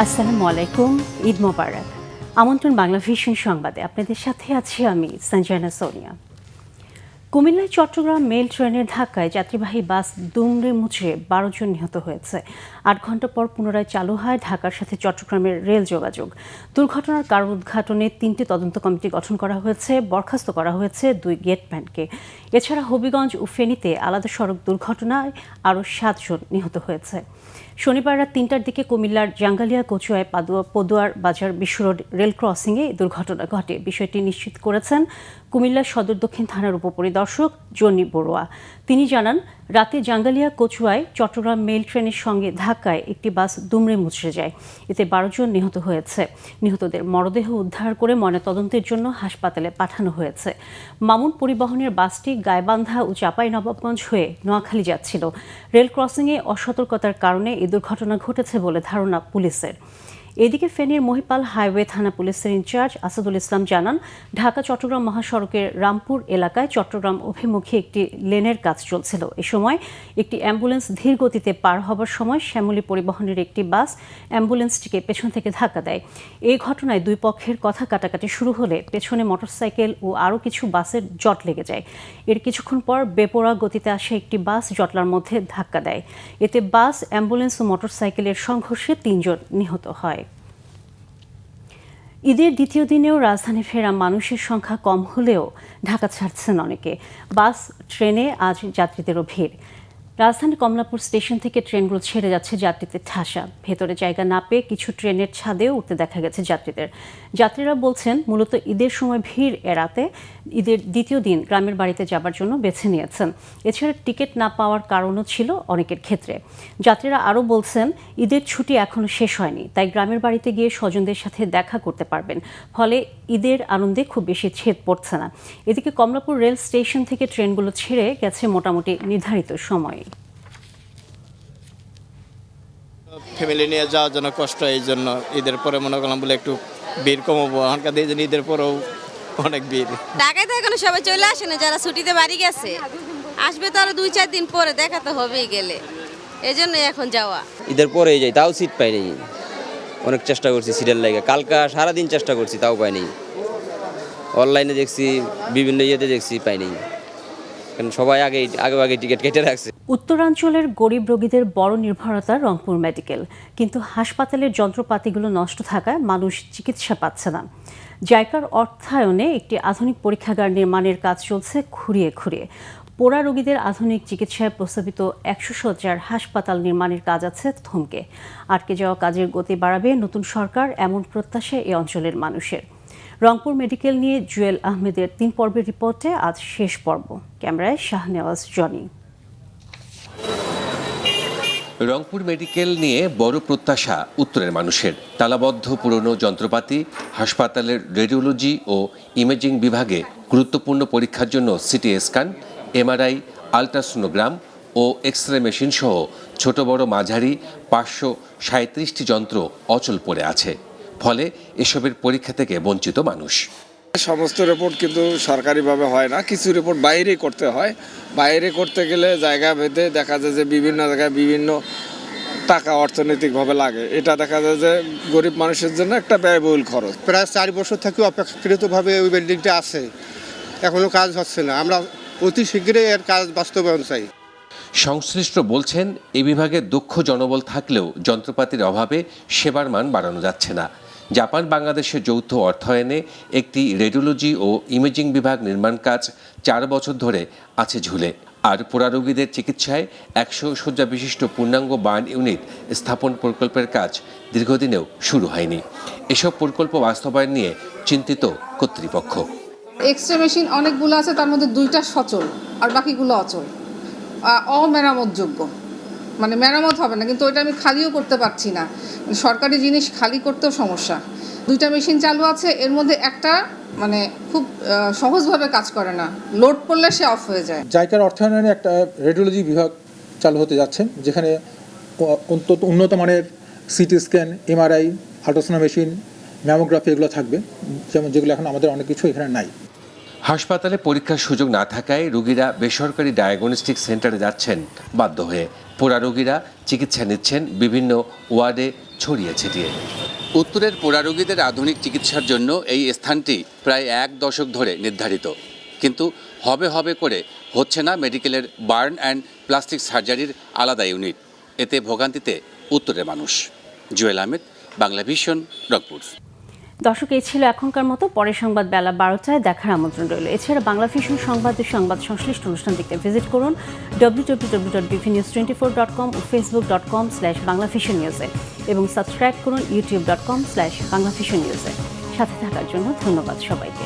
আসসালামু আলাইকুম, ঈদ মোবারক। আমন্ত্রণ বাংলা ভিশন সংবাদে আপনাদের সাথে আছি আমি সঞ্জনা সোনিয়া। কুমিল্লায় চট্টগ্রাম মেল ট্রেনের ধাক্কায় যাত্রীবাহী বাস দুমড়ে মুচড়ে 12 জন নিহত হয়েছে। 8 ঘণ্টা পর পুনরায় চালু হয় ঢাকার সাথে চট্টগ্রামের রেল যোগাযোগ। দুর্ঘটনার কারণ উদ্ঘাটনে 3টি তদন্ত কমিটি গঠন করা হয়েছে, বরখাস্ত করা হয়েছে 2 গেটম্যানকে। এছাড়া হবিগঞ্জ ও ফেনীতে আলাদা সড়ক দুর্ঘটনায় আরও 7 জন নিহত হয়েছে। শনিবার রাত 3টার দিকে কুমিল্লার জাঙ্গালিয়া কচুয়ায় পদুয়ার বাজার বিশ্ব রোড রেল ক্রসিংয়ে দুর্ঘটনা ঘটে। বিষয়টি নিশ্চিত করেছেন কুমিল্লা সদর দক্ষিণ থানার উপপরিদর্শক জনি বড়ুয়া। তিনি জানান, রাতে জাঙ্গালিয়া কচুয়ায় চট্টগ্রাম মেল ট্রেনের সঙ্গে ধাক্কায় একটি বাস দুমড়ে মুচড়ে যায়। এতে 12 জন নিহত হয়েছে। নিহতদের মরদেহ উদ্ধার করে ময়নাতদন্তের জন্য হাসপাতালে পাঠানো হয়েছে। মামুন পরিবহনের বাসটি গাইবান্ধা ও চাঁপাইনবাবগঞ্জ হয়ে নোয়াখালী যাচ্ছিল। রেল ক্রসিংয়ে অসতর্কতার কারণে এই দুর্ঘটনা ঘটেছে বলে ধারণা পুলিশের। এদিকে ফেনীর মহিপাল হাইওয়ে থানা পুলিশের ইনচার্জ আসাদুল ইসলাম জানান, ঢাকা চট্টগ্রাম মহাসড়কের রামপুর এলাকায় চট্টগ্রাম অভিমুখী একটি লেনের কাজ চলছিল। এ সময় একটি অ্যাম্বুলেন্স ধীর গতিতে পার হবার সময় শ্যামলী পরিবহনের একটি বাস অ্যাম্বুলেন্সটিকে পেছন থেকে ধাক্কা দেয়। এই ঘটনায় দুই পক্ষের কথা কাটাকাটি শুরু হলে পেছনে মোটরসাইকেল ও আরও কিছু বাসের জট লেগে যায়। এর কিছুক্ষণ পর বেপরোয়া গতিতে আসে একটি বাস জটলার মধ্যে ধাক্কা দেয়। এতে বাস, অ্যাম্বুলেন্স ও মোটরসাইকেলের সংঘর্ষে 3 জন নিহত হয়। ঈদের দ্বিতীয় দিনেও রাজধানী ফেরা মানুষের সংখ্যা কম হলেও ঢাকা ছাড়ছেন অনেকে। বাস, ট্রেনে আজ যাত্রীদেরও ভিড়। রাজধানী কমলাপুর স্টেশন থেকে ট্রেনগুলো ছেড়ে যাচ্ছে যাত্রীদের ঠাসা। ভেতরে জায়গা না পেয়ে কিছু ট্রেনের ছাদেও উঠতে দেখা গেছে যাত্রীদের। যাত্রীরা বলছেন, মূলত ঈদের সময় ভিড় এড়াতে ঈদের দ্বিতীয় দিন গ্রামের বাড়িতে যাবার জন্য বেছে নিয়েছেন। এছাড়া টিকিট না পাওয়ার কারণও ছিল অনেকের ক্ষেত্রে। যাত্রীরা আরও বলছেন, ঈদের ছুটি এখনও শেষ হয়নি, তাই গ্রামের বাড়িতে গিয়ে স্বজনদের সাথে দেখা করতে পারবেন। ফলে ঈদের আনন্দে খুব বেশি ছেদ পড়ছে না। এদিকে কমলাপুর রেল স্টেশন থেকে ট্রেনগুলো ছেড়ে গেছে মোটামুটি নির্ধারিত সময়ে। ফ্যামিলি নিয়ে যাওয়ার জন্য কষ্ট, এই জন্য ঈদের পরে মনে করলাম বলে একটু ভিড় কমাবো। এখনকার দিয়ে ঈদের পরেও অনেক ভিড়। ঢাকায় তো এখনো সবাই চলে আসে না, যারা ছুটিতে বাড়ি গেছে আসবে তো আরো 2-4 দিন পরে, দেখা তো হবেই গেলে, এই জন্য এখন যাওয়া। ঈদের পরে যাই, তাও সিট পাইনি। অনেক চেষ্টা করছি সিটের লাগে, কালকা সারাদিন চেষ্টা করছি, তাও পাইনি। অনলাইনে দেখছি, বিভিন্ন ইয়েতে দেখছি, পাইনি। কারণ সবাই আগে টিকিট কেটে রাখছে। উত্তরাঞ্চলের গরিব রোগীদের বড় নির্ভরতা রংপুর মেডিকেল, কিন্তু হাসপাতালের যন্ত্রপাতিগুলো নষ্ট থাকায় মানুষ চিকিৎসা পাচ্ছে না। জাইকার অর্থায়নে একটি আধুনিক পরীক্ষাগার নির্মাণের কাজ চলছে খুঁড়িয়ে খুঁড়িয়ে। পোড়া রোগীদের আধুনিক চিকিৎসায় প্রস্তাবিত 100 শয্যার হাসপাতাল নির্মাণের কাজ আছে থমকে। আটকে যাওয়া কাজের গতি বাড়াবে নতুন সরকার, এমন প্রত্যাশা এই অঞ্চলের মানুষের। রংপুর মেডিকেল নিয়ে জুয়েল আহমেদের 3 পর্বের রিপোর্টে আজ শেষ পর্ব। ক্যামেরায় শাহনেওয়াজ জনি। রংপুর মেডিকেল নিয়ে বড় প্রত্যাশা উত্তরের মানুষের। তালাবদ্ধ পুরনো যন্ত্রপাতি, হাসপাতালের রেডিওলজি ও ইমেজিং বিভাগে গুরুত্বপূর্ণ পরীক্ষার জন্য সিটি স্ক্যান, এমআরআই, আলট্রাসোনোগ্রাম ও এক্স রে মেশিন সহ ছোট বড় মাঝারি 537টি যন্ত্র অচল পড়ে আছে। ফলে এসবের পরীক্ষা থেকে বঞ্চিত মানুষ। সমস্ত রিপোর্ট কিন্তু সরকারিভাবে হয় না, কিছু রিপোর্ট বাইরে করতে হয়। বাইরে করতে গেলে জায়গা ভেদে দেখা যায় যে বিভিন্ন জায়গায় বিভিন্ন টাকা অর্থনৈতিকভাবে লাগে। এটা দেখা যায় যে গরিব মানুষের জন্য একটা ব্যয়বহুল খরচ। প্রায় 4 বছর থেকে অপেক্ষাকৃতভাবে ওই বিল্ডিংটা আছে, এখনো কাজ হচ্ছে না। আমরা অতি শীঘ্রই এর কাজ বাস্তবায়ন চাই। সংশ্লিষ্ট বলছেন, এই বিভাগে দক্ষ জনবল থাকলেও যন্ত্রপাতির অভাবে সেবার মান বাড়ানো যাচ্ছে না। জাপান বাংলাদেশের যৌথ অর্থায়নে একটি রেডিওলজি ও ইমেজিং বিভাগ নির্মাণ কাজ 4 বছর ধরে আছে ঝুলে। আর পোড়া রোগীদের চিকিৎসায় 100 শয্যা বিশিষ্ট পূর্ণাঙ্গ বার্ন ইউনিট স্থাপন প্রকল্পের কাজ দীর্ঘদিনেও শুরু হয়নি। এসব প্রকল্প বাস্তবায়ন নিয়ে চিন্তিত কর্তৃপক্ষ। এক্সরে মেশিন অনেকগুলো আছে, তার মধ্যে 2টা সচল আর বাকিগুলো অচল, অমেরামতযোগ্য। মানে মেরামত হবে না, কিন্তু ওইটা আমি খালিও করতে পারছি না। সরকারি জিনিস খালি করতেও সমস্যা। 2টা মেশিন চালু আছে, এর মধ্যে একটা মানে খুব সহজভাবে কাজ করে না, লোড করলে সে অফ হয়ে যায়। জাইকার অর্থায়নে একটা রেডিওলজি বিভাগ চালু হতে যাচ্ছে, যেখানে উন্নত মানের CT scan, MRI, আল্ট্রাসোনো machine, mammography এগুলো থাকবে, যেগুলো এখন আমাদের অনেক কিছু এখানে নাই। হাসপাতালে পরীক্ষার সুযোগ না থাকায় রোগীরা বেসরকারি ডায়াগনস্টিক সেন্টারে যাচ্ছেন বাধ্য হয়ে। পোড়া রোগীরা চিকিৎসা নিচ্ছেন বিভিন্ন ওয়ার্ডে ছড়িয়ে ছিটিয়ে। উত্তরের পোড়া রোগীদের আধুনিক চিকিৎসার জন্য এই স্থানটি প্রায় 1 দশক ধরে নির্ধারিত, কিন্তু হবে হবে করে হচ্ছে না মেডিকেলের বার্ন অ্যান্ড প্লাস্টিক সার্জারির আলাদা ইউনিট। এতে ভোগান্তিতে উত্তরের মানুষ। জুয়েল আহমেদ, বাংলা ভিশন, রংপুর। দর্শক, এই ছিল এখনকার মতো। পরের সংবাদ বেলা 12টায় দেখার আমন্ত্রণ রইল। এছাড়া বাংলা ভিশন সংবাদ সংশ্লিষ্ট অনুষ্ঠান দেখতে ভিজিট করুন www.bvnews24.com ও facebook.com/banglavisionnews-এ এবং সাবস্ক্রাইব করুন youtube.com/banglavisionnews-এ। সাথে থাকার জন্য ধন্যবাদ সবাইকে।